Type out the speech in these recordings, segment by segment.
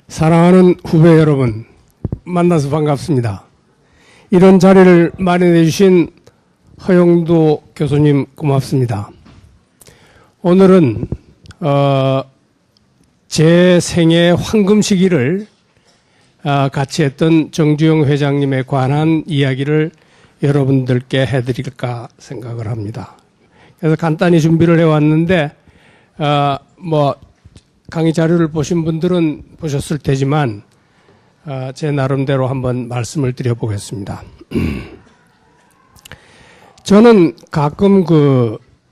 사랑하는 후배 여러분, 만나서 반갑습니다. 이런 자리를 마련해 주신 허영도 교수님 고맙습니다. 오늘은 제 생애 황금 시기를 같이 했던 정주영 회장님에 관한 이야기를 여러분들께 해드릴까 생각을 합니다. 그래서 간단히 준비를 해왔는데 강의 자료를 보신 분들은 보셨을 테지만 제 나름대로 한번 말씀을 드려보겠습니다. 저는 가끔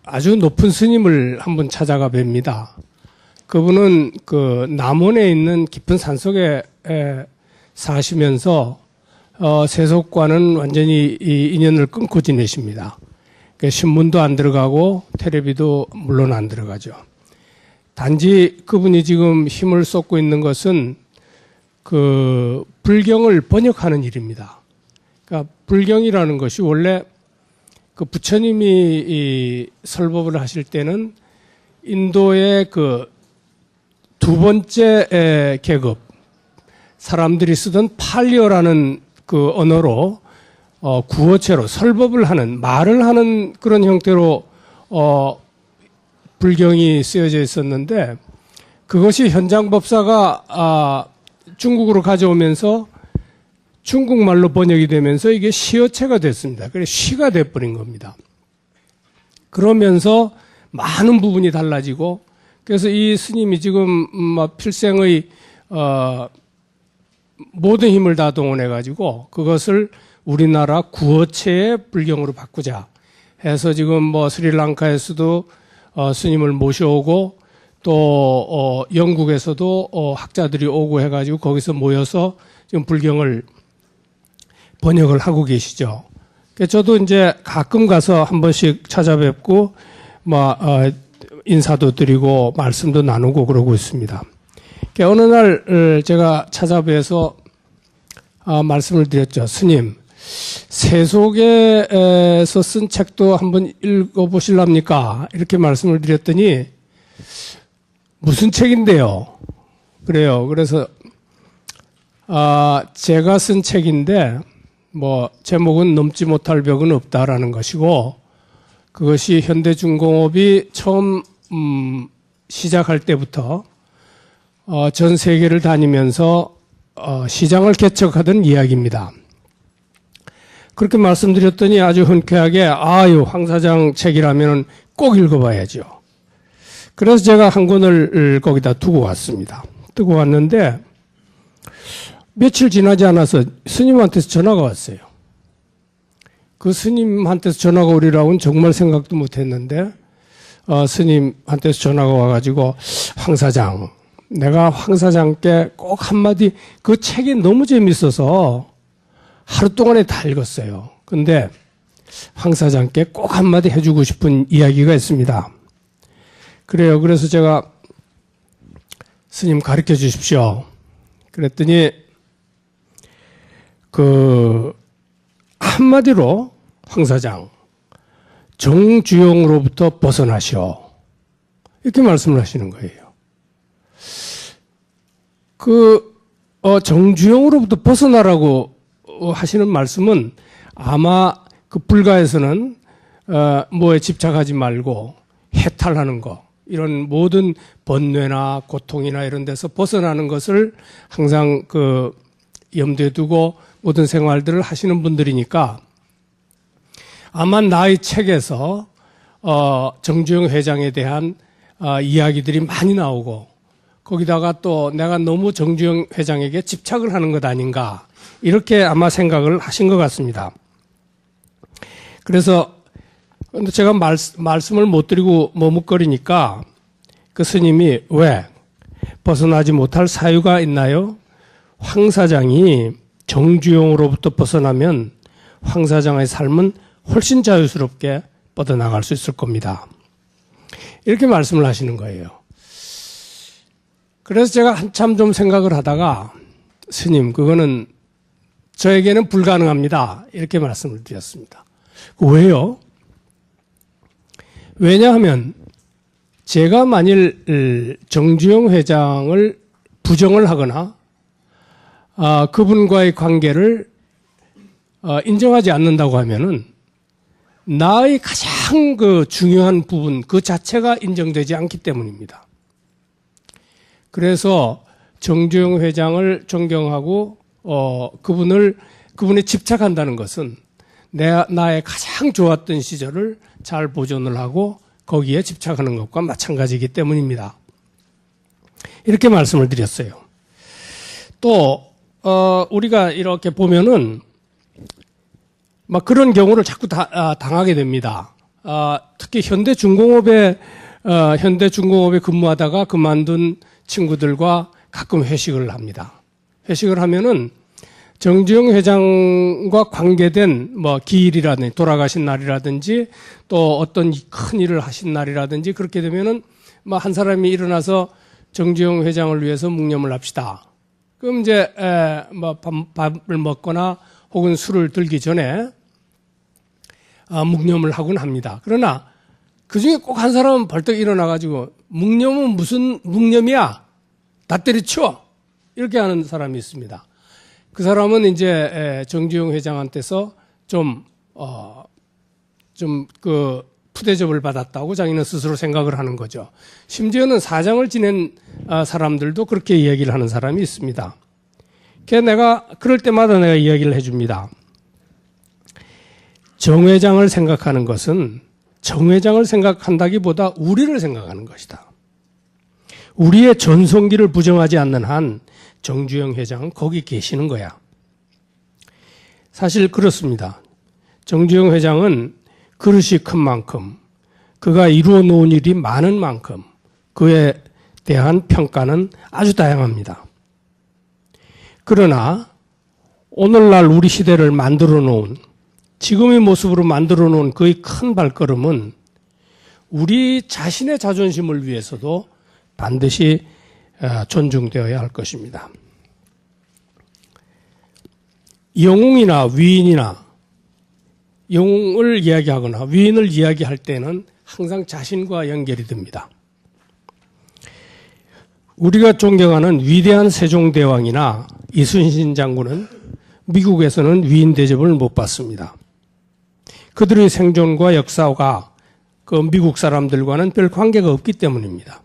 아주 높은 스님을 한번 찾아가 뵙니다. 그분은 남원에 있는 깊은 산속에 사시면서 세속과는 완전히 인연을 끊고 지내십니다. 신문도 안 들어가고 텔레비도 물론 안 들어가죠. 단지 그분이 지금 힘을 쏟고 있는 것은 불경을 번역하는 일입니다. 그러니까 불경이라는 것이 원래 부처님이 설법을 하실 때는 인도의 두 번째 계급, 사람들이 쓰던 팔리어라는 언어로 구어체로 설법을 하는, 말을 하는 그런 형태로 불경이 쓰여져 있었는데, 그것이 현장법사가 중국으로 가져오면서 중국말로 번역이 되면서 이게 시어체가 됐습니다. 그래서 시가 돼버린 겁니다. 그러면서 많은 부분이 달라지고, 그래서 이 스님이 지금 필생의 모든 힘을 다 동원해가지고 그것을 우리나라 구어체의 불경으로 바꾸자 해서 지금 스리랑카에서도 스님을 모셔오고 또 영국에서도 학자들이 오고 해가지고 거기서 모여서 지금 불경을 번역을 하고 계시죠. 저도 이제 가끔 가서 한 번씩 찾아뵙고 인사도 드리고 말씀도 나누고 그러고 있습니다. 어느 날 제가 찾아뵈서 말씀을 드렸죠. 스님, 세속에서 쓴 책도 한번 읽어보실랍니까? 이렇게 말씀을 드렸더니 무슨 책인데요? 그래요. 그래서 제가 쓴 책인데 제목은 넘지 못할 벽은 없다라는 것이고, 그것이 현대중공업이 처음 시작할 때부터 전 세계를 다니면서 시장을 개척하던 이야기입니다. 그렇게 말씀드렸더니 아주 흔쾌하게 황 사장 책이라면 꼭 읽어봐야죠. 그래서 제가 한 권을 거기다 두고 왔습니다. 두고 왔는데 며칠 지나지 않아서 스님한테서 전화가 왔어요. 그 스님한테서 전화가 오리라고는 정말 생각도 못했는데 스님한테서 전화가 와가지고, 황 사장, 내가 황 사장께 꼭 한마디, 그 책이 너무 재밌어서 하루 동안에 다 읽었어요. 근데 황 사장께 꼭 한마디 해주고 싶은 이야기가 있습니다. 그래요. 그래서 제가 스님 가르쳐 주십시오. 그랬더니 한마디로 황 사장, 정주영으로부터 벗어나시오. 이렇게 말씀을 하시는 거예요. 정주영으로부터 벗어나라고 하시는 말씀은 아마 불가에서는 뭐에 집착하지 말고 해탈하는 거, 이런 모든 번뇌나 고통이나 이런 데서 벗어나는 것을 항상 염두에 두고 모든 생활들을 하시는 분들이니까 아마 나의 책에서 정주영 회장에 대한 이야기들이 많이 나오고, 거기다가 또 내가 너무 정주영 회장에게 집착을 하는 것 아닌가, 이렇게 아마 생각을 하신 것 같습니다. 그래서 제가 말씀을 못 드리고 머뭇거리니까 그 스님이, 왜 벗어나지 못할 사유가 있나요? 황 사장이 정주영으로부터 벗어나면 황 사장의 삶은 훨씬 자유스럽게 뻗어나갈 수 있을 겁니다. 이렇게 말씀을 하시는 거예요. 그래서 제가 한참 좀 생각을 하다가, 스님, 그거는 저에게는 불가능합니다. 이렇게 말씀을 드렸습니다. 왜요? 왜냐하면 제가 만일 정주영 회장을 부정을 하거나 그분과의 관계를 인정하지 않는다고 하면은 나의 가장 그 중요한 부분 그 자체가 인정되지 않기 때문입니다. 그래서 정주영 회장을 존경하고 그분에 집착한다는 것은 나의 가장 좋았던 시절을 잘 보존을 하고 거기에 집착하는 것과 마찬가지이기 때문입니다. 이렇게 말씀을 드렸어요. 또 우리가 이렇게 보면은 막 그런 경우를 자꾸 당하게 됩니다. 특히 현대중공업에 근무하다가 그만둔 친구들과 가끔 회식을 합니다. 회식을 하면은 정주영 회장과 관계된 뭐 기일이라든지 돌아가신 날이라든지 또 어떤 큰 일을 하신 날이라든지 그렇게 되면은 뭐 한 사람이 일어나서 정주영 회장을 위해서 묵념을 합시다. 그럼 이제 뭐 밥을 먹거나 혹은 술을 들기 전에 묵념을 하곤 합니다. 그러나 그 중에 꼭 한 사람은 벌떡 일어나가지고 묵념은 무슨 묵념이야? 다 때려치워! 이렇게 하는 사람이 있습니다. 그 사람은 이제 정주영 회장한테서 푸대접을 받았다고 자기는 스스로 생각을 하는 거죠. 심지어는 사장을 지낸 사람들도 그렇게 이야기를 하는 사람이 있습니다. 그럴 때마다 내가 이야기를 해줍니다. 정 회장을 생각하는 것은 정 회장을 생각한다기보다 우리를 생각하는 것이다. 우리의 전성기를 부정하지 않는 한 정주영 회장은 거기 계시는 거야. 사실 그렇습니다. 정주영 회장은 그릇이 큰 만큼 그가 이루어 놓은 일이 많은 만큼 그에 대한 평가는 아주 다양합니다. 그러나 오늘날 우리 시대를 만들어 놓은 지금의 모습으로 만들어 놓은 그의 큰 발걸음은 우리 자신의 자존심을 위해서도 반드시 존중되어야 할 것입니다. 영웅이나 위인이나 영웅을 이야기하거나 위인을 이야기할 때는 항상 자신과 연결이 됩니다. 우리가 존경하는 위대한 세종대왕이나 이순신 장군은 미국에서는 위인 대접을 못 받습니다. 그들의 생존과 역사가 그 미국 사람들과는 별 관계가 없기 때문입니다.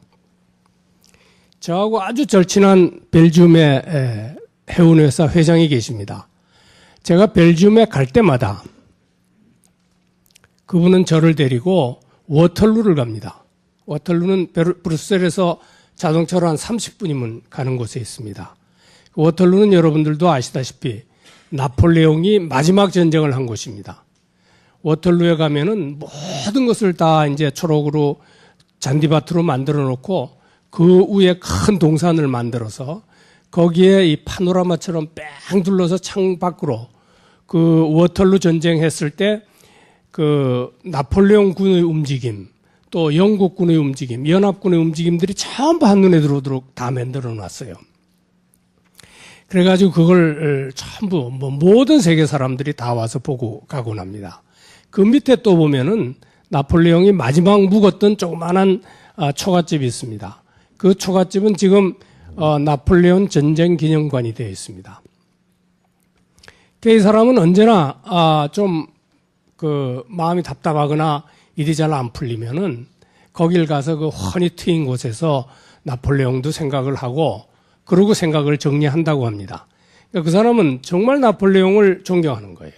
저하고 아주 절친한 벨기움의 해운회사 회장이 계십니다. 제가 벨기움에 갈 때마다 그분은 저를 데리고 워털루를 갑니다. 워털루는 브뤼셀에서 자동차로 한 30분이면 가는 곳에 있습니다. 워털루는 여러분들도 아시다시피 나폴레옹이 마지막 전쟁을 한 곳입니다. 워털루에 가면은 모든 것을 다 이제 초록으로 잔디밭으로 만들어 놓고 그 위에 큰 동산을 만들어서 거기에 이 파노라마처럼 뺑 둘러서 창 밖으로 그 워털루 전쟁했을 때 그 나폴레옹 군의 움직임, 또 영국 군의 움직임, 연합군의 움직임들이 전부 한눈에 들어오도록 다 만들어 놨어요. 그래가지고 그걸 전부 모든 세계 사람들이 다 와서 보고 가곤 합니다. 그 밑에 또 보면은 나폴레옹이 마지막 묵었던 조그만한 초가집이 있습니다. 그 초가집은 지금 나폴레옹 전쟁 기념관이 되어 있습니다. 이 사람은 언제나 마음이 답답하거나 일이 잘 안 풀리면은 거길 가서 그 훤히 트인 곳에서 나폴레옹도 생각을 하고 그러고 생각을 정리한다고 합니다. 그러니까 그 사람은 정말 나폴레옹을 존경하는 거예요.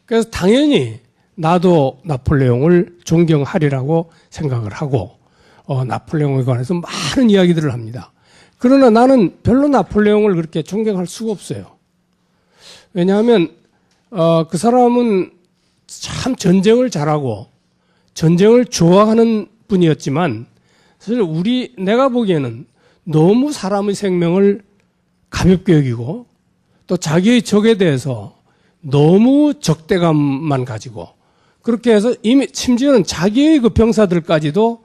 그래서 당연히 나도 나폴레옹을 존경하리라고 생각을 하고 나폴레옹에 관해서 많은 이야기들을 합니다. 그러나 나는 별로 나폴레옹을 그렇게 존경할 수가 없어요. 왜냐하면 그 사람은 참 전쟁을 잘하고 전쟁을 좋아하는 분이었지만 사실 내가 보기에는 너무 사람의 생명을 가볍게 여기고 또 자기의 적에 대해서 너무 적대감만 가지고 그렇게 해서 이미 심지어는 자기의 그 병사들까지도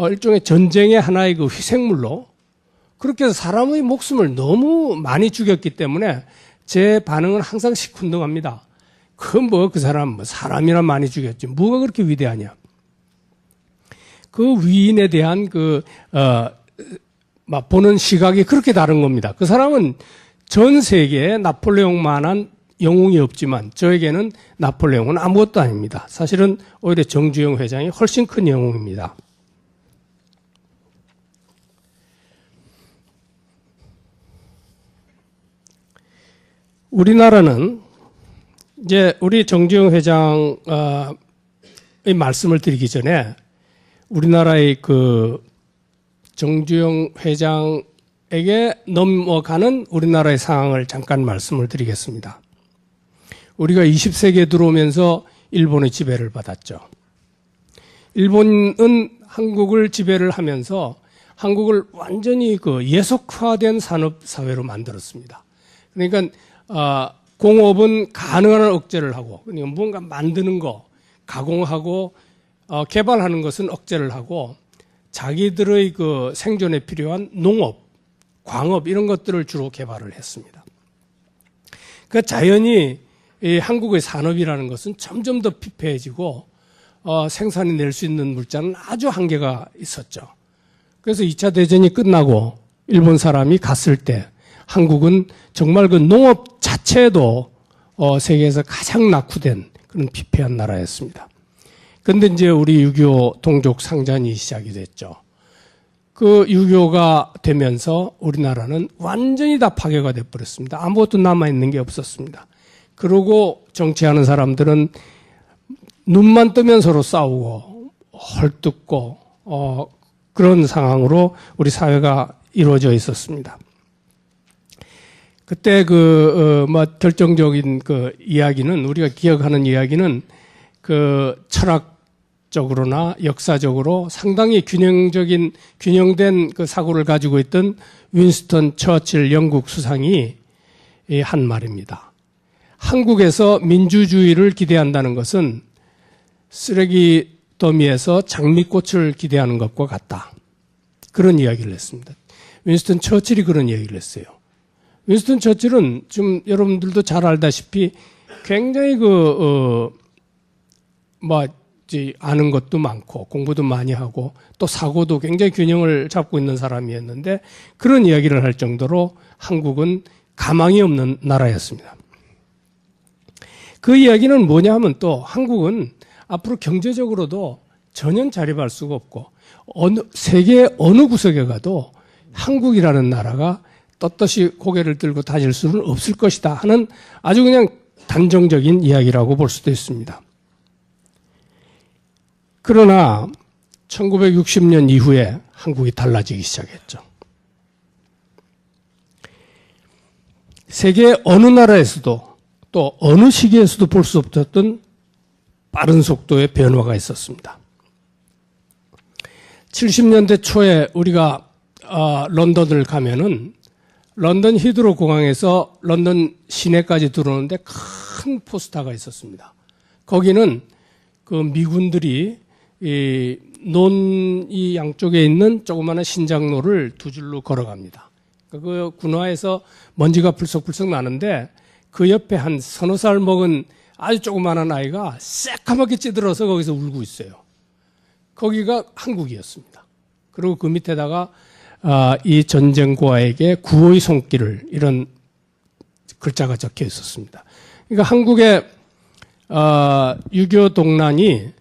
일종의 전쟁의 하나의 그 희생물로 그렇게 해서 사람의 목숨을 너무 많이 죽였기 때문에 제 반응은 항상 시큰둥합니다. 그 사람 사람이나 많이 죽였지 뭐가 그렇게 위대하냐. 그 위인에 대한 보는 시각이 그렇게 다른 겁니다. 그 사람은 전 세계에 나폴레옹만한 영웅이 없지만 저에게는 나폴레옹은 아무것도 아닙니다. 사실은 오히려 정주영 회장이 훨씬 큰 영웅입니다. 우리나라는 이제 우리 정주영 회장의 말씀을 드리기 전에 우리나라의 그 정주영 회장에게 넘어가는 우리나라의 상황을 잠깐 말씀을 드리겠습니다. 우리가 20세기에 들어오면서 일본의 지배를 받았죠. 일본은 한국을 지배를 하면서 한국을 완전히 그 예속화된 산업사회로 만들었습니다. 그러니까 공업은 가능한 한 억제를 하고, 그러니까 뭔가 만드는 거, 가공하고, 개발하는 것은 억제를 하고, 자기들의 그 생존에 필요한 농업, 광업, 이런 것들을 주로 개발을 했습니다. 그 자연히 이 한국의 산업이라는 것은 점점 더 피폐해지고, 생산이 낼 수 있는 물자는 아주 한계가 있었죠. 그래서 2차 대전이 끝나고 일본 사람이 갔을 때 한국은 정말 그 농업 자체도 세계에서 가장 낙후된 그런 피폐한 나라였습니다. 그런데 이제 우리 6.25 동족 상잔이 시작이 됐죠. 그 6.25가 되면서 우리나라는 완전히 다 파괴가 돼버렸습니다. 아무것도 남아있는 게 없었습니다. 그러고 정치하는 사람들은 눈만 뜨면 서로 싸우고 헐뜯고 그런 상황으로 우리 사회가 이루어져 있었습니다. 그때 결정적인 그 이야기는, 우리가 기억하는 이야기는 그 철학적으로나 역사적으로 상당히 균형된 그 사고를 가지고 있던 윈스턴 처칠 영국 수상이 한 말입니다. 한국에서 민주주의를 기대한다는 것은 쓰레기 더미에서 장미꽃을 기대하는 것과 같다. 그런 이야기를 했습니다. 윈스턴 처칠이 그런 이야기를 했어요. 윈스턴 처칠은 좀 여러분들도 잘 알다시피 굉장히 아는 것도 많고 공부도 많이 하고 또 사고도 굉장히 균형을 잡고 있는 사람이었는데 그런 이야기를 할 정도로 한국은 가망이 없는 나라였습니다. 그 이야기는 뭐냐 하면 또 한국은 앞으로 경제적으로도 전혀 자립할 수가 없고 세계 어느 구석에 가도 한국이라는 나라가 떳떳이 고개를 들고 다닐 수는 없을 것이다 하는 아주 그냥 단정적인 이야기라고 볼 수도 있습니다. 그러나 1960년 이후에 한국이 달라지기 시작했죠. 세계 어느 나라에서도 또 어느 시기에서도 볼 수 없었던 빠른 속도의 변화가 있었습니다. 70년대 초에 우리가 런던을 가면은 런던 히드로 공항에서 런던 시내까지 들어오는데 큰 포스터가 있었습니다. 거기는 그 미군들이 이 양쪽에 있는 조그마한 신장로를 두 줄로 걸어갑니다. 그 군화에서 먼지가 불썩불썩 나는데 그 옆에 한 서너 살 먹은 아주 조그마한 아이가 새까맣게 찌들어서 거기서 울고 있어요. 거기가 한국이었습니다. 그리고 그 밑에다가 이 전쟁고아에게 구호의 손길을 이런 글자가 적혀 있었습니다. 그러니까 한국의 6.25 동란이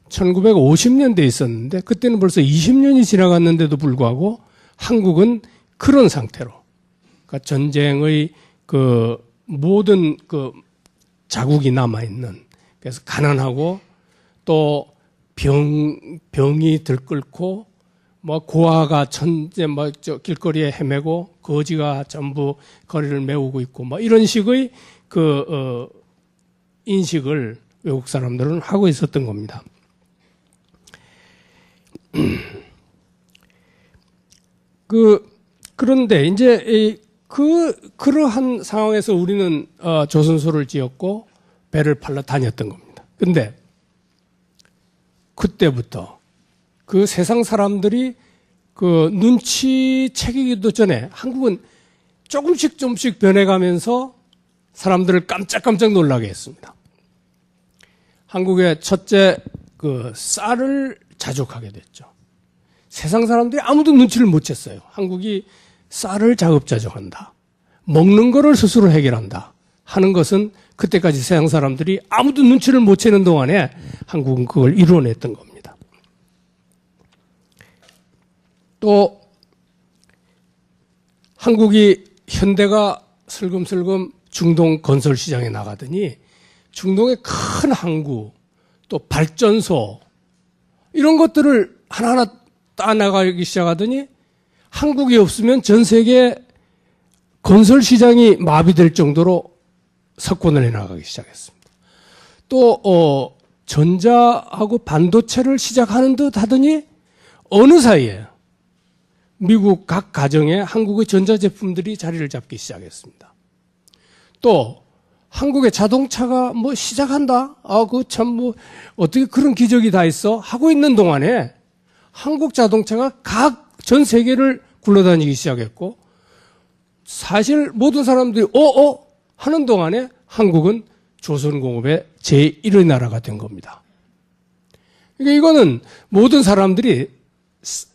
1950년대에 있었는데 그때는 벌써 20년이 지나갔는데도 불구하고 한국은 그런 상태로 그러니까 전쟁의 그 모든 그 자국이 남아있는 그래서 가난하고 또 병이 들끓고 뭐 고아가 길거리에 헤매고 거지가 전부 거리를 메우고 있고 뭐 이런 식의 인식을 외국 사람들은 하고 있었던 겁니다. 그런데 이제 그러한 상황에서 우리는 조선소를 지었고 배를 팔러 다녔던 겁니다. 근데 그때부터 그 세상 사람들이 그 눈치채기도 전에 한국은 조금씩 변해가면서 사람들을 깜짝깜짝 놀라게 했습니다. 한국의 첫째 쌀을 자족하게 됐죠. 세상 사람들이 아무도 눈치를 못 챘어요. 한국이 쌀을 자급자족한다. 먹는 거를 스스로 해결한다 하는 것은 그때까지 서양 사람들이 아무도 눈치를 못 채는 동안에 한국은 그걸 이루어냈던 겁니다. 또 한국이 현대가 슬금슬금 중동 건설 시장에 나가더니 중동의 큰 항구 또 발전소 이런 것들을 하나하나 따나가기 시작하더니 한국이 없으면 전 세계 건설 시장이 마비될 정도로 석권을 해나가기 시작했습니다. 또 전자하고 반도체를 시작하는 듯 하더니 어느 사이에 미국 각 가정에 한국의 전자제품들이 자리를 잡기 시작했습니다. 또 한국의 자동차가 뭐 시작한다? 그 참 뭐 어떻게 그런 기적이 다 있어? 하고 있는 동안에 한국 자동차가 각 전 세계를 굴러다니기 시작했고 사실 모든 사람들이 하는 동안에 한국은 조선공업의 제1의 나라가 된 겁니다. 그러니까 이거는 모든 사람들이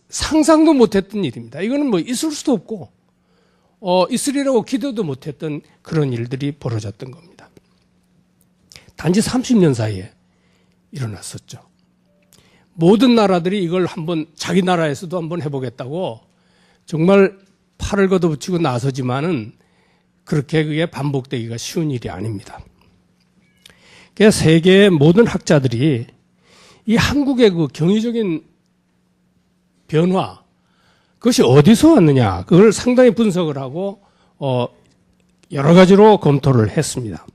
상상도 못했던 일입니다. 이거는 뭐 있을 수도 없고 있으리라고 기대도 못했던 그런 일들이 벌어졌던 겁니다. 단지 30년 사이에 일어났었죠. 모든 나라들이 이걸 한번 자기 나라에서도 한번 해보겠다고 정말 팔을 걷어붙이고 나서지만은 그렇게 그게 반복되기가 쉬운 일이 아닙니다. 그래서 세계의 모든 학자들이 이 한국의 그 경이적인 변화, 그것이 어디서 왔느냐, 그걸 상당히 분석을 하고, 여러 가지로 검토를 했습니다.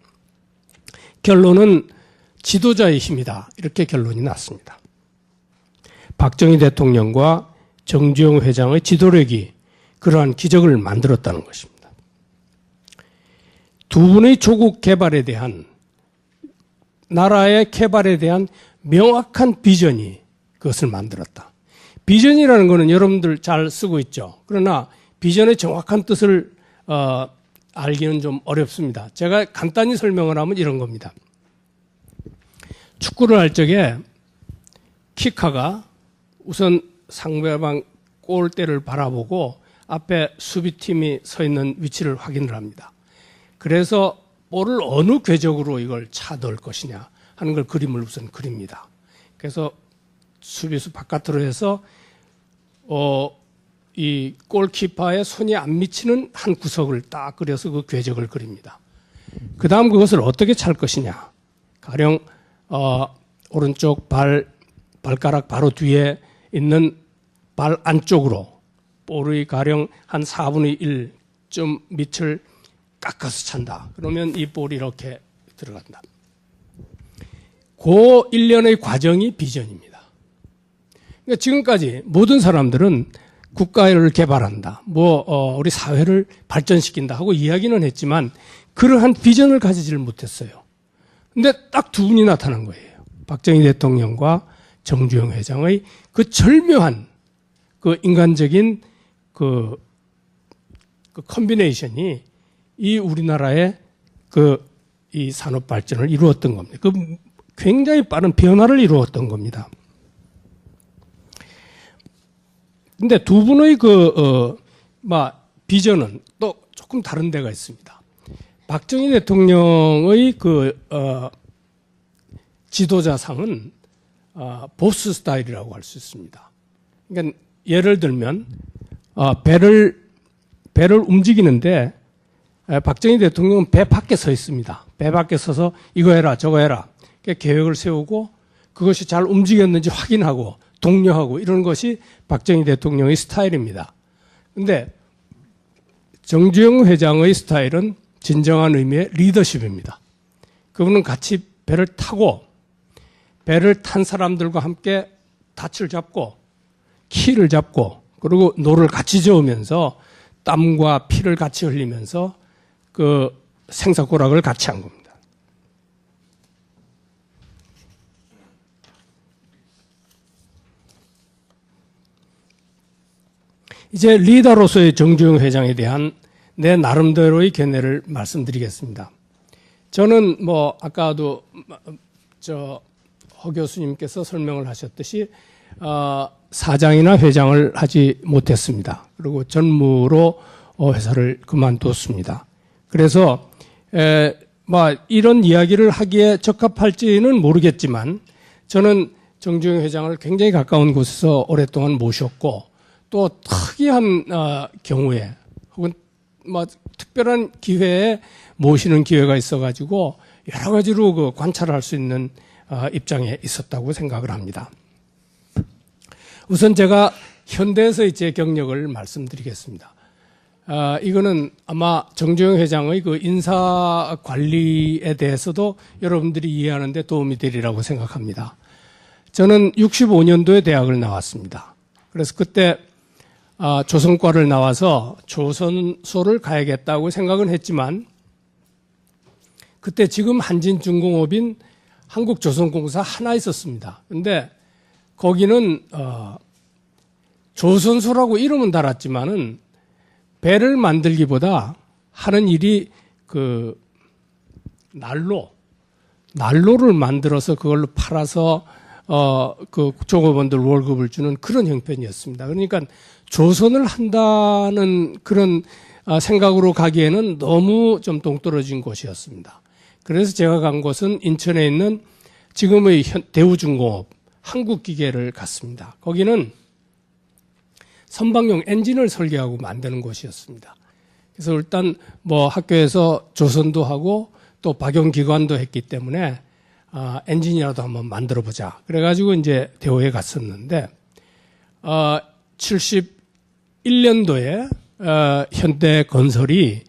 결론은 지도자의 힘이다. 이렇게 결론이 났습니다. 박정희 대통령과 정주영 회장의 지도력이 그러한 기적을 만들었다는 것입니다. 두 분의 조국 개발에 대한, 나라의 개발에 대한 명확한 비전이 그것을 만들었다. 비전이라는 것은 여러분들 잘 쓰고 있죠. 그러나 비전의 정확한 뜻을 알기는 좀 어렵습니다. 제가 간단히 설명을 하면 이런 겁니다. 축구를 할 적에 키커가 우선 상대방 골대를 바라보고 앞에 수비팀이 서 있는 위치를 확인을 합니다. 그래서 볼을 어느 궤적으로 이걸 차 넣을 것이냐 하는 걸 그림을 우선 그립니다. 그래서 수비수 바깥으로 해서 이 골키퍼의 손이 안 미치는 한 구석을 딱 그려서 그 궤적을 그립니다. 그 다음 그것을 어떻게 찰 것이냐. 가령 오른쪽 발가락 바로 뒤에 있는 발 안쪽으로 볼의 가령 한 4분의 1좀 밑을 깎아서 찬다. 그러면 이 볼이 이렇게 들어간다. 그 일련의 과정이 비전입니다. 그러니까 지금까지 모든 사람들은 국가를 개발한다, 우리 사회를 발전시킨다 하고 이야기는 했지만 그러한 비전을 가지지를 못했어요. 근데 딱 두 분이 나타난 거예요. 박정희 대통령과 정주영 회장의 그 절묘한 그 인간적인 그 컨비네이션이 이 우리나라의 이 산업 발전을 이루었던 겁니다. 그 굉장히 빠른 변화를 이루었던 겁니다. 근데 두 분의 비전은 또 조금 다른 데가 있습니다. 박정희 대통령의 지도자상은 보스 스타일이라고 할 수 있습니다. 그러니까 예를 들면 배를 움직이는데 박정희 대통령은 배 밖에 서 있습니다. 배 밖에 서서 이거 해라 저거 해라 계획을 세우고 그것이 잘 움직였는지 확인하고 독려하고 이런 것이 박정희 대통령의 스타일입니다. 그런데 정주영 회장의 스타일은 진정한 의미의 리더십입니다. 그분은 같이 배를 타고 배를 탄 사람들과 함께 닻을 잡고 키를 잡고 그리고 노를 같이 저으면서 땀과 피를 같이 흘리면서 그 생사고락을 같이 한 겁니다. 이제 리더로서의 정주영 회장에 대한 내 나름대로의 견해를 말씀드리겠습니다. 저는 아까도 허 교수님께서 설명을 하셨듯이 사장이나 회장을 하지 못했습니다. 그리고 전무로 회사를 그만뒀습니다. 그래서 이런 이야기를 하기에 적합할지는 모르겠지만 저는 정주영 회장을 굉장히 가까운 곳에서 오랫동안 모셨고 또 특이한 경우에 혹은 특별한 기회에 모시는 기회가 있어가지고 여러 가지로 그 관찰할 수 있는 입장에 있었다고 생각을 합니다. 우선 제가 현대에서의 제 경력을 말씀드리겠습니다. 이거는 아마 정주영 회장의 그 인사 관리에 대해서도 여러분들이 이해하는 데 도움이 되리라고 생각합니다. 저는 65년도에 대학을 나왔습니다. 그래서 그때 조선과를 나와서 조선소를 가야겠다고 생각은 했지만 그때 지금 한진중공업인 한국조선공사 하나 있었습니다. 근데 거기는 조선소라고 이름은 달았지만은 배를 만들기보다 하는 일이 그 난로를 만들어서 그걸로 팔아서 그 종업원들 월급을 주는 그런 형편이었습니다. 그러니까 조선을 한다는 그런 생각으로 가기에는 너무 좀 동떨어진 곳이었습니다. 그래서 제가 간 곳은 인천에 있는 지금의 대우중공업 한국기계를 갔습니다. 거기는 선박용 엔진을 설계하고 만드는 곳이었습니다. 그래서 일단 학교에서 조선도 하고 또 박용기관도 했기 때문에 엔진이라도 한번 만들어 보자. 그래가지고 이제 대우에 갔었는데 71년도에 현대건설이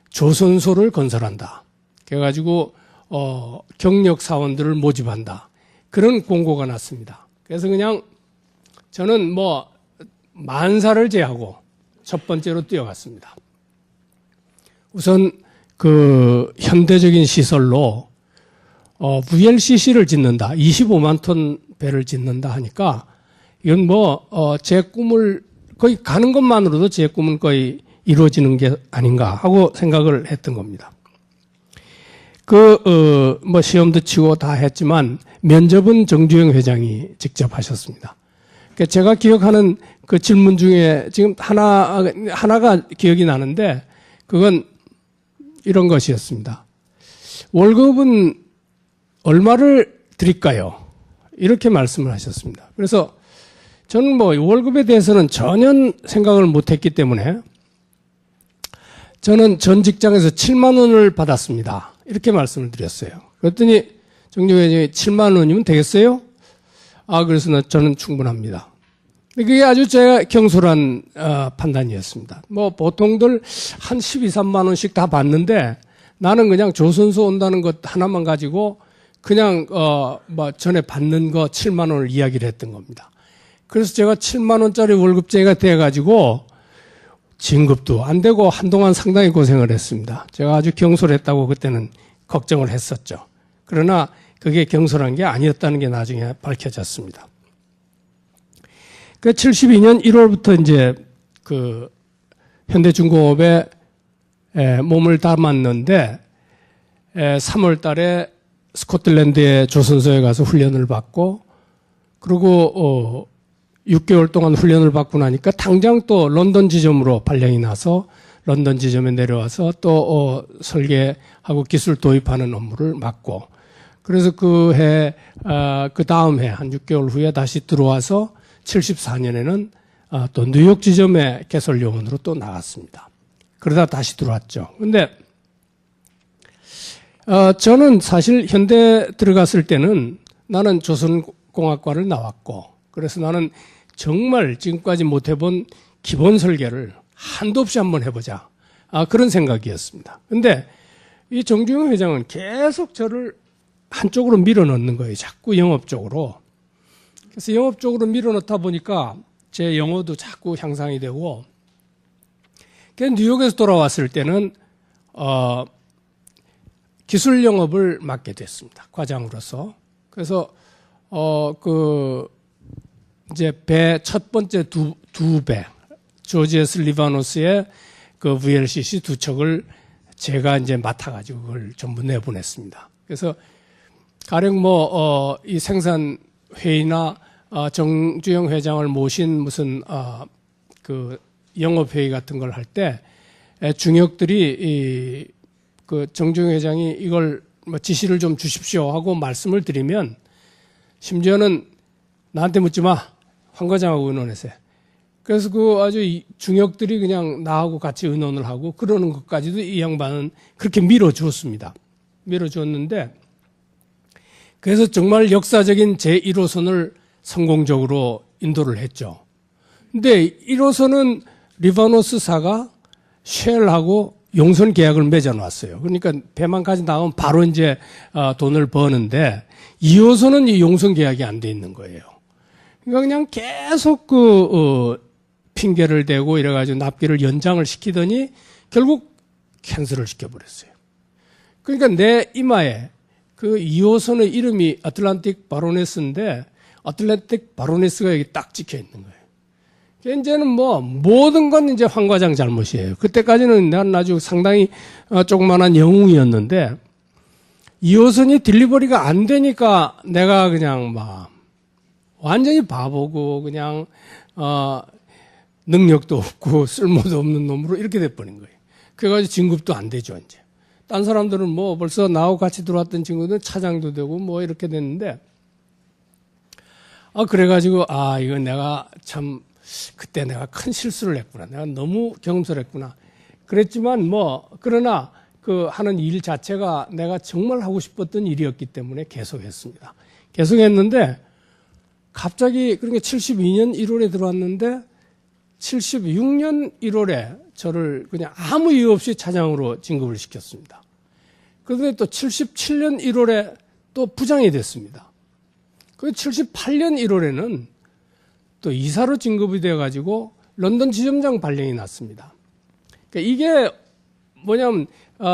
조선소를 건설한다. 그래가지고 경력 사원들을 모집한다. 그런 공고가 났습니다. 그래서 그냥 저는 만사를 제하고 첫 번째로 뛰어갔습니다. 우선 그 현대적인 시설로 VLCC를 짓는다. 25만 톤 배를 짓는다 하니까 이건 제 꿈을 거의 가는 것만으로도 제 꿈은 거의 이루어지는 게 아닌가 하고 생각을 했던 겁니다. 시험도 치고 다 했지만 면접은 정주영 회장이 직접 하셨습니다. 제가 기억하는 그 질문 중에 지금 하나가 기억이 나는데 그건 이런 것이었습니다. 월급은 얼마를 드릴까요? 이렇게 말씀을 하셨습니다. 그래서 저는 월급에 대해서는 전혀 생각을 못했기 때문에 저는 전 직장에서 7만 원을 받았습니다. 이렇게 말씀을 드렸어요. 그랬더니 정주영 회장이 7만 원이면 되겠어요? 그래서 저는 충분합니다. 그게 아주 제가 경솔한 판단이었습니다. 보통들 한 12, 3만 원씩 다 받는데 나는 그냥 조선소 온다는 것 하나만 가지고 그냥 전에 받는 거 7만 원을 이야기를 했던 겁니다. 그래서 제가 7만 원짜리 월급쟁이가 돼가지고 진급도 안 되고 한동안 상당히 고생을 했습니다. 제가 아주 경솔했다고 그때는 걱정을 했었죠. 그러나 그게 경솔한 게 아니었다는 게 나중에 밝혀졌습니다. 72년 1월부터 이제 그 현대중공업에 몸을 담았는데 3월 달에 스코틀랜드의 조선소에 가서 훈련을 받고 그리고 6개월 동안 훈련을 받고 나니까 당장 또 런던 지점으로 발령이 나서 런던 지점에 내려와서 또 설계하고 기술 도입하는 업무를 맡고 그래서 그 다음 해 한 6개월 후에 다시 들어와서 74년에는 또 뉴욕 지점의 개설 요원으로 또 나갔습니다. 그러다 다시 들어왔죠. 근데 저는 사실 현대 들어갔을 때는 나는 조선공학과를 나왔고 그래서 나는 정말 지금까지 못 해본 기본 설계를 한도 없이 한번 해보자. 그런 생각이었습니다. 근데 이 정주영 회장은 계속 저를 한쪽으로 밀어넣는 거예요. 자꾸 영업 쪽으로. 그래서 영업 쪽으로 밀어넣다 보니까 제 영어도 자꾸 향상이 되고 그래서 뉴욕에서 돌아왔을 때는 기술 영업을 맡게 됐습니다. 과장으로서. 그래서 이제 배 첫 번째 두 배 조지에스 리바노스의 그 VLCC 두 척을 제가 이제 맡아가지고 그걸 전부 내보냈습니다. 그래서 가령 이 생산 회의나 정주영 회장을 모신 무슨 그 영업 회의 같은 걸 할 때 중역들이 그 정주영 회장이 이걸 뭐 지시를 좀 주십시오 하고 말씀을 드리면 심지어는 나한테 묻지 마. 황 과장하고 의논했어요. 그래서 그 아주 중역들이 그냥 나하고 같이 의논을 하고 그러는 것까지도 이 양반은 그렇게 밀어주었습니다. 밀어주었는데 그래서 정말 역사적인 제1호선을 성공적으로 인도를 했죠. 근데 1호선은 리바노스사가 쉘하고 용선 계약을 맺어놨어요. 그러니까 배만까지 나가면 바로 이제 돈을 버는데 2호선은 이 용선 계약이 안 돼 있는 거예요. 그러니까 그냥 계속 핑계를 대고 이래가지고 납기를 연장을 시키더니 결국 캔슬을 시켜버렸어요. 그러니까 내 이마에 그 2호선의 이름이 아틀란틱 바로네스인데 아틀란틱 바로네스가 여기 딱 찍혀 있는 거예요. 이제는 뭐 모든 건 이제 황 과장 잘못이에요. 그때까지는 난 아주 상당히 조그만한 영웅이었는데 2호선이 딜리버리가 안 되니까 내가 그냥 막 완전히 바보고 그냥 능력도 없고 쓸모도 없는 놈으로 이렇게 돼버린 거예요. 그래가지고 진급도 안 되죠 이제. 딴 사람들은 뭐 벌써 나하고 같이 들어왔던 친구들은 차장도 되고 뭐 이렇게 됐는데 그래가지고 이거 내가 참 그때 내가 큰 실수를 했구나. 내가 너무 경솔했구나. 그랬지만 뭐 그러나 그 하는 일 자체가 내가 정말 하고 싶었던 일이었기 때문에 계속했습니다. 계속했는데 갑자기 그러니까 72년 1월에 들어왔는데 76년 1월에 저를 그냥 아무 이유 없이 차장으로 진급을 시켰습니다. 그런데 또 77년 1월에 또 부장이 됐습니다. 그 78년 1월에는 또 이사로 진급이 돼가지고 런던 지점장 발령이 났습니다. 그러니까 이게 뭐냐면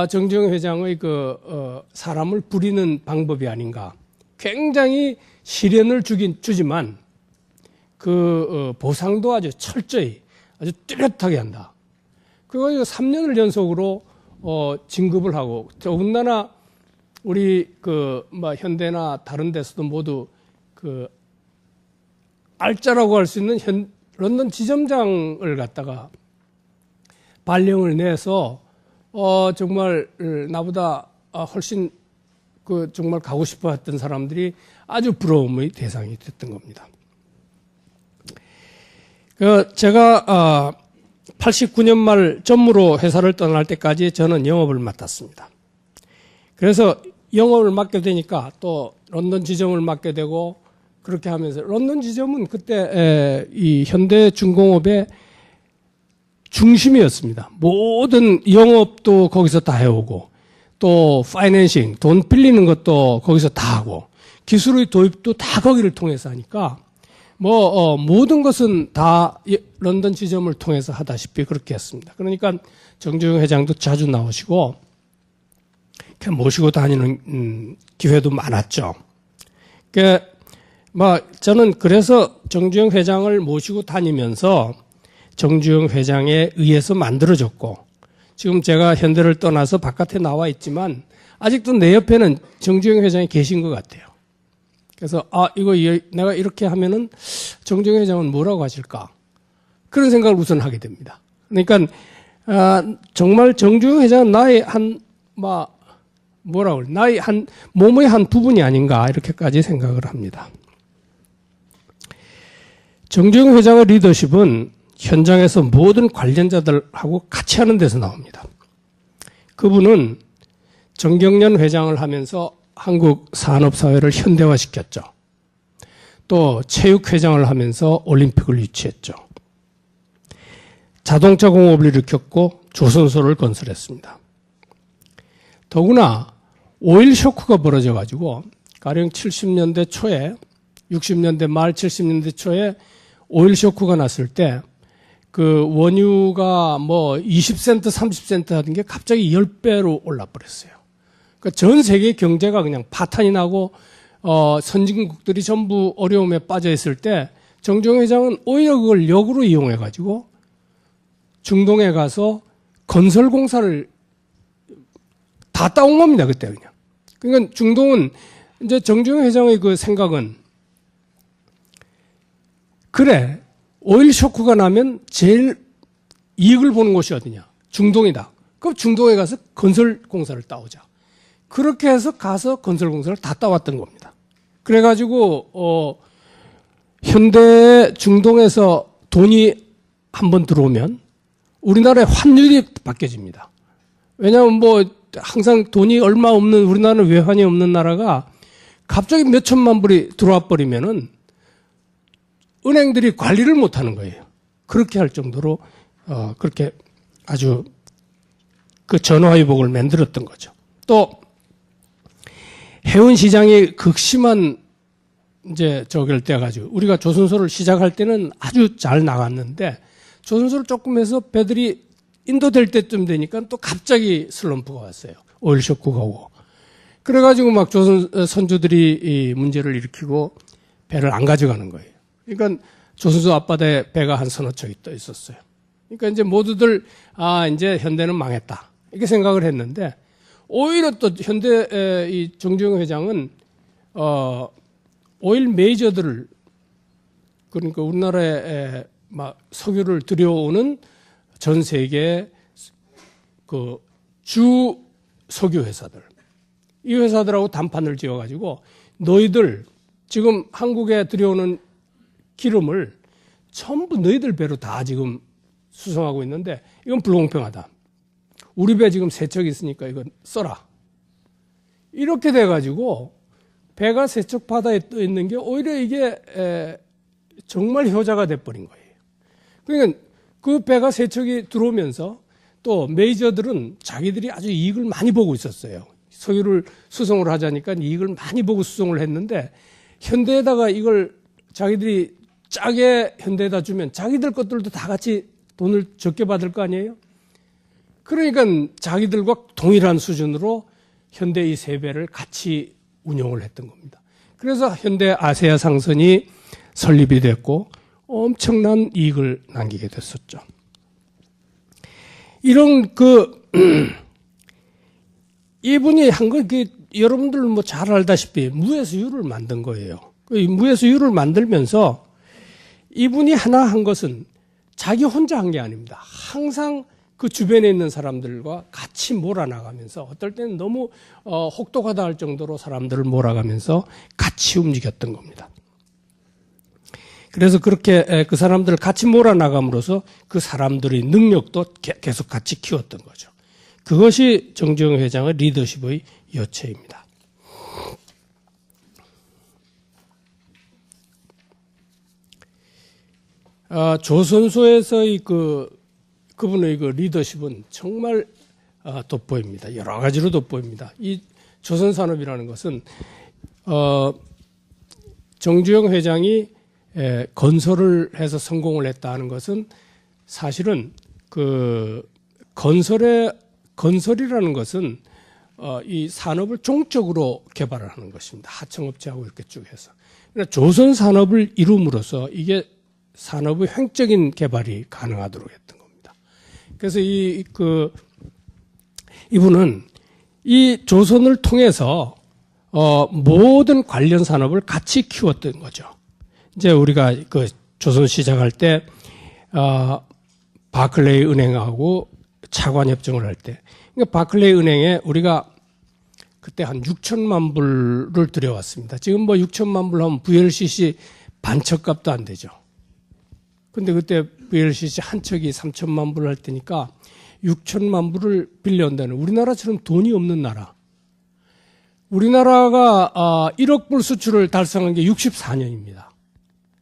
정주영 회장의 사람을 부리는 방법이 아닌가. 굉장히 시련을 주지만 보상도 아주 철저히 아주 뚜렷하게 한다. 그거 3년을 연속으로 진급을 하고 더군다나 우리 현대나 다른 데서도 모두 알짜라고 할 수 있는 런던 지점장을 갖다가 발령을 내서 정말 나보다 훨씬 정말 가고 싶어 했던 사람들이 아주 부러움의 대상이 됐던 겁니다. 제가 89년 말 전무로 회사를 떠날 때까지 저는 영업을 맡았습니다. 그래서 영업을 맡게 되니까 또 런던 지점을 맡게 되고 그렇게 하면서 런던 지점은 그때 이 현대중공업의 중심이었습니다. 모든 영업도 거기서 다 해오고 또 파이낸싱, 돈 빌리는 것도 거기서 다 하고 기술의 도입도 다 거기를 통해서 하니까 모든 것은 다 런던 지점을 통해서 하다시피 그렇게 했습니다. 그러니까 정주영 회장도 자주 나오시고 모시고 다니는 기회도 많았죠. 저는 그래서 정주영 회장을 모시고 다니면서 정주영 회장에 의해서 만들어졌고 지금 제가 현대를 떠나서 바깥에 나와 있지만 아직도 내 옆에는 정주영 회장이 계신 것 같아요. 그래서 이거 내가 이렇게 하면은 정주영 회장은 뭐라고 하실까? 그런 생각을 우선 하게 됩니다. 그러니까 정말 정주영 회장은 나의 나의 몸의 한 부분이 아닌가 이렇게까지 생각을 합니다. 정주영 회장의 리더십은 현장에서 모든 관련자들하고 같이 하는 데서 나옵니다. 그분은 정경련 회장을 하면서 한국 산업사회를 현대화시켰죠. 또 체육회장을 하면서 올림픽을 유치했죠. 자동차 공업을 일으켰고 조선소를 건설했습니다. 더구나 오일 쇼크가 벌어져가지고 가령 70년대 초에 60년대 말 70년대 초에 오일 쇼크가 났을 때 원유가 20센트, 30센트 하던 게 갑자기 10배로 올라버렸어요. 그러니까 전 세계 경제가 그냥 파탄이 나고, 선진국들이 전부 어려움에 빠져 있을 때, 정주영 회장은 오히려 그걸 역으로 이용해가지고, 중동에 가서 건설공사를 다 따온 겁니다, 그때 그냥. 그러니까 중동은, 이제 정주영 회장의 그 생각은, 그래, 오일 쇼크가 나면 제일 이익을 보는 곳이 어디냐? 중동이다. 그럼 중동에 가서 건설공사를 따오자. 그렇게 해서 가서 건설공사를 다 따왔던 겁니다. 그래가지고 현대 중동에서 돈이 한번 들어오면 우리나라의 환율이 바뀌어집니다. 왜냐하면 뭐 항상 돈이 얼마 없는 우리나라는 외환이 없는 나라가 갑자기 몇 천만 불이 들어와 버리면은 은행들이 관리를 못 하는 거예요. 그렇게 할 정도로 그렇게 아주 그 전화위복을 만들었던 거죠. 또 해운 시장이 극심한 이제 저걸 떼가지고 우리가 조선소를 시작할 때는 아주 잘 나갔는데 조선소를 조금 해서 배들이 인도될 때쯤 되니까 또 갑자기 슬럼프가 왔어요. 오일 쇼크가 오고. 그래가지고 막 조선 선주들이 이 문제를 일으키고 배를 안 가져가는 거예요. 그러니까 조선소 앞바다에 배가 한 서너 척이 떠 있었어요. 그러니까 이제 모두들 이제 현대는 망했다 이렇게 생각을 했는데 오히려 또 현대 이 정주영 회장은 오일 메이저들을 그러니까 우리나라에 막 석유를 들여오는 전 세계 그 주 석유 회사들 이 회사들하고 담판을 지어가지고 너희들 지금 한국에 들여오는 기름을 전부 너희들 배로 다 지금 수송하고 있는데 이건 불공평하다. 우리 배 지금 세 척 있으니까 이건 써라. 이렇게 돼가지고 배가 세 척 바다에 떠 있는 게 오히려 이게 정말 효자가 돼버린 거예요. 그러니까 그 배가 세 척이 들어오면서 또 메이저들은 자기들이 아주 이익을 많이 보고 있었어요. 석유를 수송을 하자니까 이익을 많이 보고 수송을 했는데 현대에다가 이걸 자기들이 짜게 현대에다 주면 자기들 것들도 다 같이 돈을 적게 받을 거 아니에요? 그러니까 자기들과 동일한 수준으로 현대 이 세 배를 같이 운용을 했던 겁니다. 그래서 현대 아세아 상선이 설립이 됐고 엄청난 이익을 남기게 됐었죠. 이런 이분이 한 건 여러분들 뭐 잘 알다시피 무에서 유를 만든 거예요. 무에서 유를 만들면서 이분이 하나 한 것은 자기 혼자 한 게 아닙니다. 항상 그 주변에 있는 사람들과 같이 몰아나가면서 어떨 때는 너무 혹독하다 할 정도로 사람들을 몰아가면서 같이 움직였던 겁니다. 그래서 그렇게 그 사람들을 같이 몰아나감으로써 그 사람들의 능력도 계속 같이 키웠던 거죠. 그것이 정주영 회장의 리더십의 여체입니다. 조선소에서의 그분의 리더십은 정말 돋보입니다. 여러 가지로 돋보입니다. 이 조선산업이라는 것은 정주영 회장이 건설을 해서 성공을 했다는 것은 사실은 건설이라는 것은 이 산업을 종적으로 개발을 하는 것입니다. 하청업체하고 이렇게 쭉 해서. 그러니까 조선 산업을 이룸으로써 이게 산업의 횡적인 개발이 가능하도록 했던 겁니다. 그래서 이분은 이 조선을 통해서 모든 관련 산업을 같이 키웠던 거죠. 이제 우리가 조선 시작할 때 바클레이 은행하고 차관 협정을 할 때, 그러니까 바클레이 은행에 우리가 그때 한 6천만 불을 들여왔습니다. 지금 뭐 6천만 불 하면 VLCC 반척값도 안 되죠. 근데 그때 VLCC 한 척이 3천만 불을 할 때니까 6천만 불을 빌려온다는 우리나라처럼 돈이 없는 나라. 우리나라가 1억 불 수출을 달성한 게 64년입니다.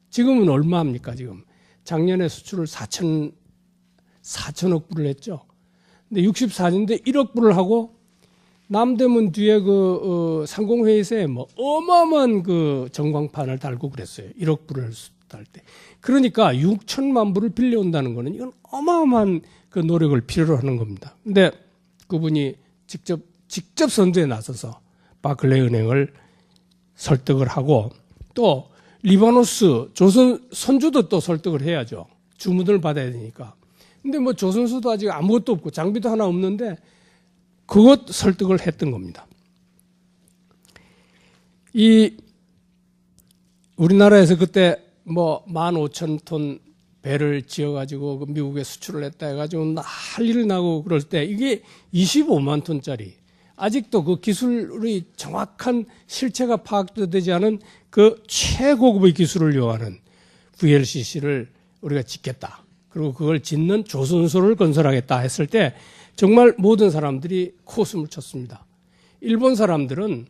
지금은 얼마입니까, 지금? 작년에 수출을 4천억 불을 했죠. 근데 64년인데 1억 불을 하고 남대문 뒤에 상공회의소에 뭐 어마어마한 전광판을 달고 그랬어요. 1억 불을 달 때. 그러니까 6천만 불을 빌려온다는 거는 이건 어마어마한 노력을 필요로 하는 겁니다. 근데 그분이 직접 선두에 나서서 바클레이 은행을 설득을 하고 또 리바노스 조선 선주도 또 설득을 해야죠. 주문을 받아야 되니까. 근데 뭐 조선소도 아직 아무것도 없고 장비도 하나 없는데 그것 설득을 했던 겁니다. 우리나라에서 그때 뭐 15,000톤 배를 지어가지고 그 미국에 수출을 했다 해가지고 난리를 나고 그럴 때 이게 25만 톤짜리 아직도 그 기술의 정확한 실체가 파악되지 않은 그 최고급의 기술을 요하는 VLCC를 우리가 짓겠다. 그리고 그걸 짓는 조선소를 건설하겠다 했을 때 정말 모든 사람들이 코웃음을 쳤습니다. 일본 사람들은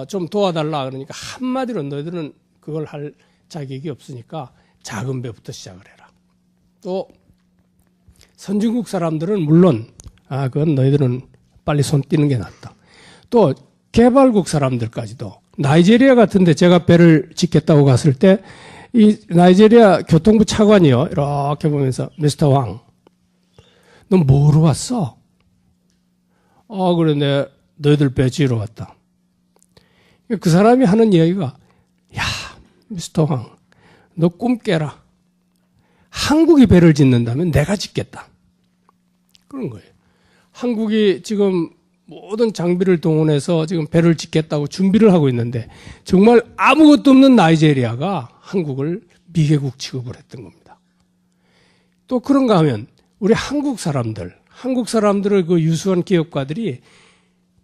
좀 도와달라 그러니까 한마디로 너희들은 그걸 할 자격이 없으니까 작은 배부터 시작을 해라. 또 선진국 사람들은 물론 그건 너희들은 빨리 손 띄는 게 낫다. 또 개발국 사람들까지도 나이지리아 같은데 제가 배를 짓겠다고 갔을 때 이 나이지리아 교통부 차관이요 이렇게 보면서 미스터 왕, 너 뭐로 왔어? 그래 내 너희들 배 지으러 왔다. 그 사람이 하는 이야기가 야 미스터 왕, 너 꿈 깨라. 한국이 배를 짓는다면 내가 짓겠다. 그런 거예요. 한국이 지금 모든 장비를 동원해서 지금 배를 짓겠다고 준비를 하고 있는데 정말 아무것도 없는 나이지리아가 한국을 미개국 취급을 했던 겁니다. 또 그런가 하면 우리 한국 사람들의 그 유수한 기업가들이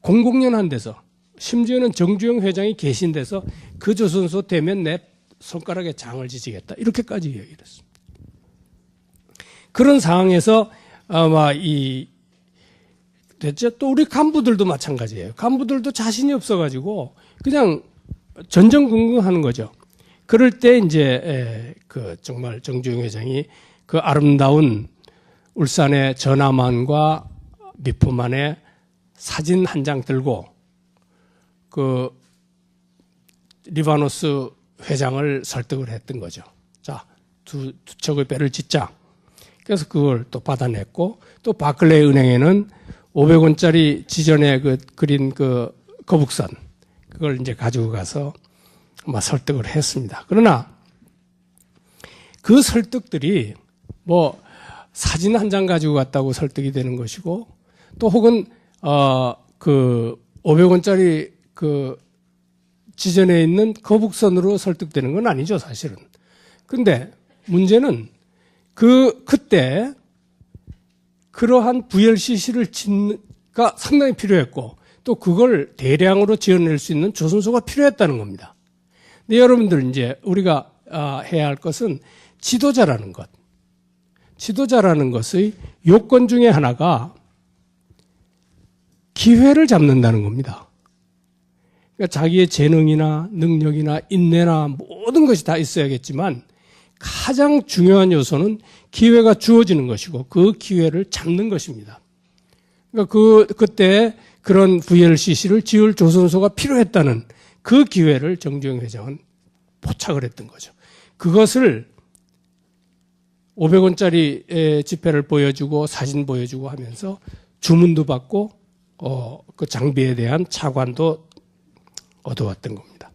공공연한 데서 심지어는 정주영 회장이 계신 데서 그 조선소 되면 내 손가락에 장을 지지겠다. 이렇게까지 얘기를 했습니다. 그런 상황에서 아마 됐죠? 또 우리 간부들도 마찬가지예요. 간부들도 자신이 없어가지고 그냥 전전긍긍하는 거죠. 그럴 때 이제 그 정말 정주영 회장이 그 아름다운 울산의 전함안과 미포만의 사진 한 장 들고 그 리바노스 회장을 설득을 했던 거죠. 자, 두 척의 배를 짓자. 그래서 그걸 또 받아냈고 또 바클레이 은행에는 500원짜리 지전에 그린 그 거북선 그걸 이제 가지고 가서 아마 설득을 했습니다. 그러나 그 설득들이 뭐 사진 한 장 가지고 갔다고 설득이 되는 것이고 또 혹은 그 500원짜리 그 지전에 있는 거북선으로 설득되는 건 아니죠, 사실은. 근데 문제는 그때 그러한 VLCC를 짓는가 상당히 필요했고 또 그걸 대량으로 지어낼 수 있는 조선소가 필요했다는 겁니다. 근데 여러분들 이제 우리가 해야 할 것은 지도자라는 것. 지도자라는 것의 요건 중에 하나가 기회를 잡는다는 겁니다. 그러니까 자기의 재능이나 능력이나 인내나 모든 것이 다 있어야겠지만 가장 중요한 요소는 기회가 주어지는 것이고 그 기회를 잡는 것입니다. 그러니까 그때 그런 VLCC를 지을 조선소가 필요했다는 그 기회를 정주영 회장은 포착을 했던 거죠. 그것을 500원짜리 지폐를 보여주고 사진 보여주고 하면서 주문도 받고 그 장비에 대한 차관도 얻어왔던 겁니다.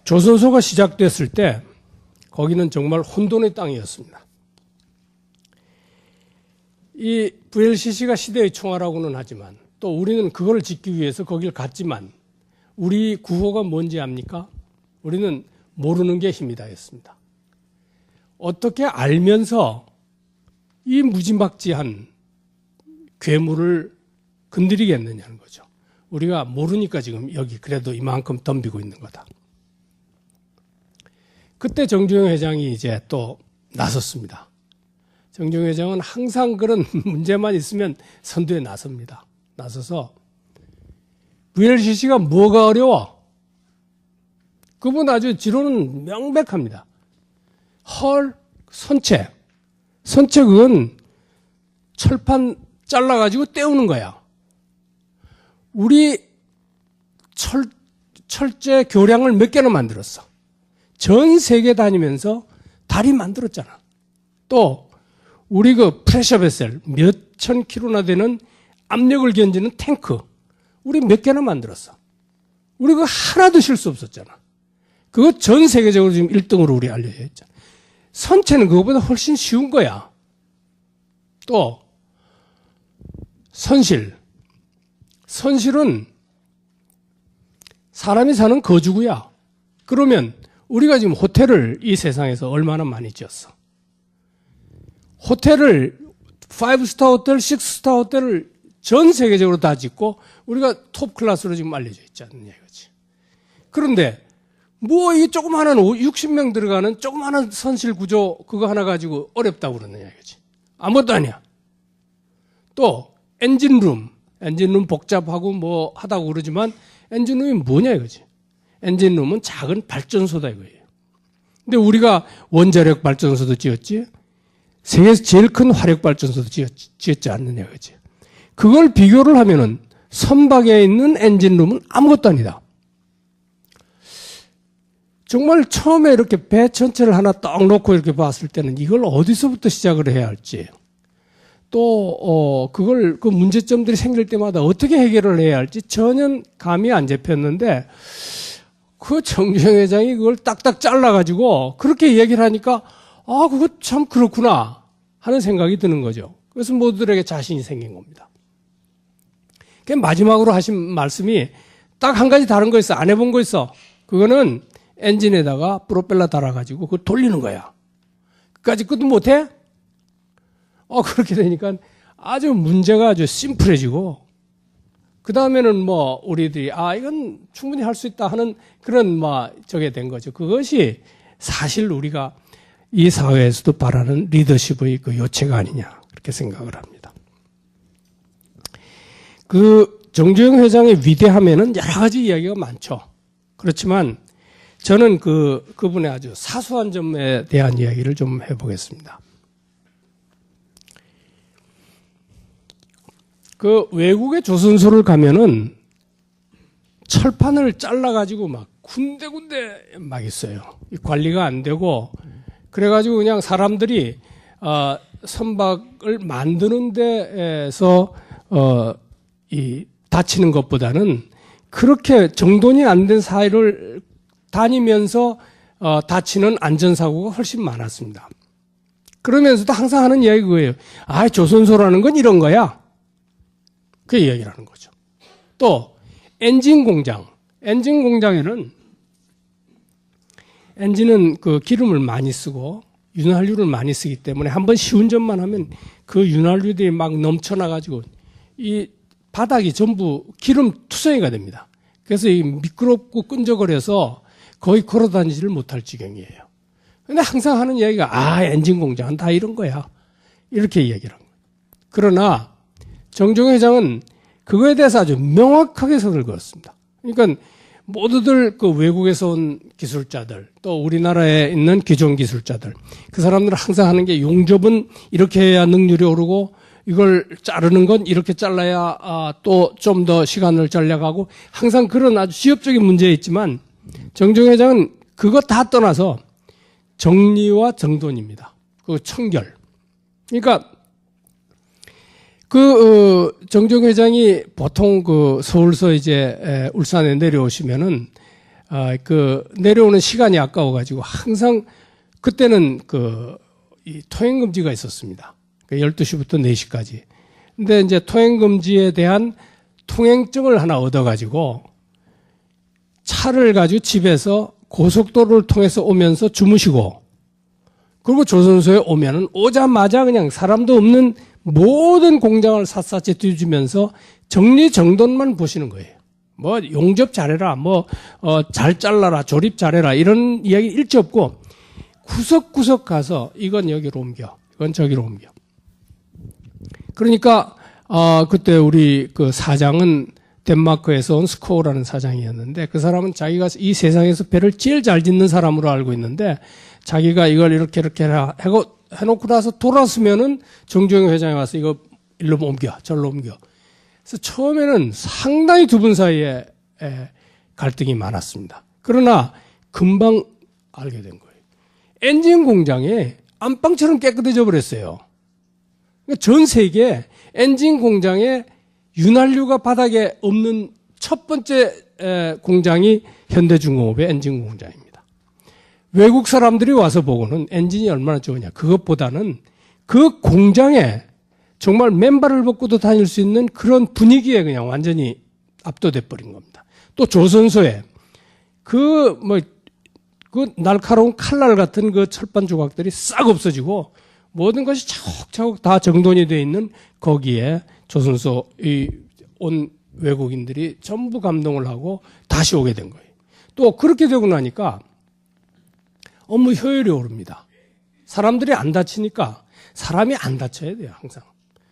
조선소가 시작됐을 때 거기는 정말 혼돈의 땅이었습니다. 이 VLCC가 시대의 총알하고는 하지만 또 우리는 그걸 짓기 위해서 거길 갔지만 우리 구호가 뭔지 압니까? 우리는 모르는 게 힘이다 했습니다. 어떻게 알면서 이 무지막지한 괴물을 건드리겠느냐는 거죠. 우리가 모르니까 지금 여기 그래도 이만큼 덤비고 있는 거다. 그때 정주영 회장이 이제 또 나섰습니다. 정주영 회장은 항상 그런 문제만 있으면 선두에 나섭니다. 나서서 VLCC가 뭐가 어려워? 그분 아주 지론은 명백합니다. 선체. 선체 그건 철판 잘라가지고 떼우는 거야. 우리 철제 교량을 몇 개나 만들었어. 전 세계 다니면서 다리 만들었잖아. 또 우리 그 프레셔 베셀 몇천 킬로나 되는 압력을 견디는 탱크 우리 몇 개나 만들었어. 우리 그거 하나도 실수 없었잖아. 그거 전 세계적으로 지금 1등으로 우리 알려져 있잖아. 선체는 그거보다 훨씬 쉬운 거야. 또 선실은 사람이 사는 거주구야. 그러면 우리가 지금 호텔을 이 세상에서 얼마나 많이 지었어? 호텔을 5스타 호텔, 6스타 호텔을 전 세계적으로 다 짓고 우리가 톱 클래스로 지금 알려져 있지 않느냐 이거지. 그런데 뭐 이 조그마한 60명 들어가는 조그마한 선실 구조 그거 하나 가지고 어렵다고 그러느냐 이거지. 아무것도 아니야. 또 엔진룸 복잡하고 뭐 하다고 그러지만 엔진룸이 뭐냐 이거지. 엔진룸은 작은 발전소다 이거예요. 근데 우리가 원자력 발전소도 지었지, 세계에서 제일 큰 화력 발전소도 지었지 않느냐 이거지. 그걸 비교를 하면은 선박에 있는 엔진룸은 아무것도 아니다. 정말 처음에 이렇게 배 전체를 하나 딱 놓고 이렇게 봤을 때는 이걸 어디서부터 시작을 해야 할지, 또 그걸 그 문제점들이 생길 때마다 어떻게 해결을 해야 할지 전혀 감이 안 잡혔는데, 그 정주영 회장이 그걸 딱딱 잘라가지고 그렇게 얘기를 하니까 아 그거 참 그렇구나 하는 생각이 드는 거죠. 그래서 모두들에게 자신이 생긴 겁니다. 마지막으로 하신 말씀이 딱 한 가지 다른 거 있어. 안 해본 거 있어. 그거는 엔진에다가 프로펠러 달아가지고 그걸 돌리는 거야. 그까짓 것도 못해? 그렇게 되니까 아주 문제가 아주 심플해지고, 그 다음에는 뭐 우리들이 이건 충분히 할 수 있다 하는 그런 저게 된 거죠. 그것이 사실 우리가 이 사회에서도 바라는 리더십의 그 요체가 아니냐 그렇게 생각을 합니다. 그 정주영 회장의 위대함에는 여러 가지 이야기가 많죠. 그렇지만 저는 그분의 아주 사소한 점에 대한 이야기를 좀 해보겠습니다. 그 외국의 조선소를 가면은 철판을 잘라가지고 막 군데군데 막 있어요. 관리가 안 되고, 그래가지고 그냥 사람들이 선박을 만드는 데에서 다치는 것보다는 그렇게 정돈이 안 된 사이를 다니면서 다치는 안전사고가 훨씬 많았습니다. 그러면서도 항상 하는 이야기 그거예요. 조선소라는 건 이런 거야. 그 이야기를 하는 거죠. 또 엔진 공장에는 엔진은 그 기름을 많이 쓰고 윤활유를 많이 쓰기 때문에 한번 시운전만 하면 그 윤활유들이 막 넘쳐나가지고 이 바닥이 전부 기름 투성이가 됩니다. 그래서 이 미끄럽고 끈적거려서 거의 걸어다니지를 못할 지경이에요. 근데 항상 하는 이야기가 엔진 공장은 다 이런 거야. 이렇게 이야기를 합니다. 그러나 정주영 회장은 그거에 대해서 아주 명확하게 선을 그었습니다. 그러니까 모두들 그 외국에서 온 기술자들, 또 우리나라에 있는 기존 기술자들, 그 사람들은 항상 하는 게 용접은 이렇게 해야 능률이 오르고, 이걸 자르는 건 이렇게 잘라야 또 좀 더 시간을 절약하고, 항상 그런 아주 지엽적인 문제에 있지만 정주영 회장은 그거 다 떠나서 정리와 정돈입니다. 그 청결. 그러니까 정주영 회장이 보통 서울서 이제 울산에 내려오시면은 내려오는 시간이 아까워가지고 항상 그때는 이 통행금지가 있었습니다. 12시부터 4시까지. 근데 이제 통행금지에 대한 통행증을 하나 얻어가지고 차를 가지고 집에서 고속도로를 통해서 오면서 주무시고, 그리고 조선소에 오면은 오자마자 그냥 사람도 없는 모든 공장을 샅샅이 뒤지면서 정리정돈만 보시는 거예요. 용접 잘해라, 잘 잘라라, 조립 잘해라, 이런 이야기 일체 없고, 구석구석 가서 이건 여기로 옮겨, 이건 저기로 옮겨. 그러니까, 그때 우리 그 사장은 덴마크에서 온 스코어라는 사장이었는데, 그 사람은 자기가 이 세상에서 배를 제일 잘 짓는 사람으로 알고 있는데, 자기가 이걸 이렇게 해놓고 나서 돌아서면은 정주영 회장이 와서 이거 일로 옮겨, 절로 옮겨. 그래서 처음에는 상당히 두 분 사이에 갈등이 많았습니다. 그러나 금방 알게 된 거예요. 엔진 공장에 안방처럼 깨끗해져 버렸어요. 그러니까 전 세계 엔진 공장에 윤활유가 바닥에 없는 첫 번째 공장이 현대중공업의 엔진 공장입니다. 외국 사람들이 와서 보고는 엔진이 얼마나 좋으냐. 그것보다는 그 공장에 정말 맨발을 벗고도 다닐 수 있는 그런 분위기에 그냥 완전히 압도돼 버린 겁니다. 또 조선소에 그 날카로운 칼날 같은 그 철판 조각들이 싹 없어지고 모든 것이 차곡차곡 다 정돈이 되어 있는 거기에 조선소 온 외국인들이 전부 감동을 하고 다시 오게 된 거예요. 또 그렇게 되고 나니까 업무 효율이 오릅니다. 사람들이 안 다치니까 사람이 안 다쳐야 돼요, 항상.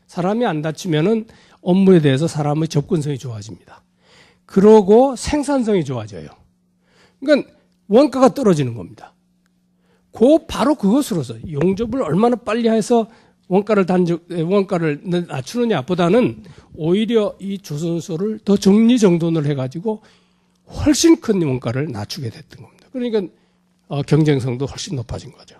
사람이 안 다치면은 업무에 대해서 사람의 접근성이 좋아집니다. 그러고 생산성이 좋아져요. 그러니까 원가가 떨어지는 겁니다. 바로 그것으로서 용접을 얼마나 빨리 해서 원가를 낮추느냐 보다는 오히려 이 조선소를 더 정리정돈을 해가지고 훨씬 큰 원가를 낮추게 됐던 겁니다. 그러니까 경쟁성도 훨씬 높아진 거죠.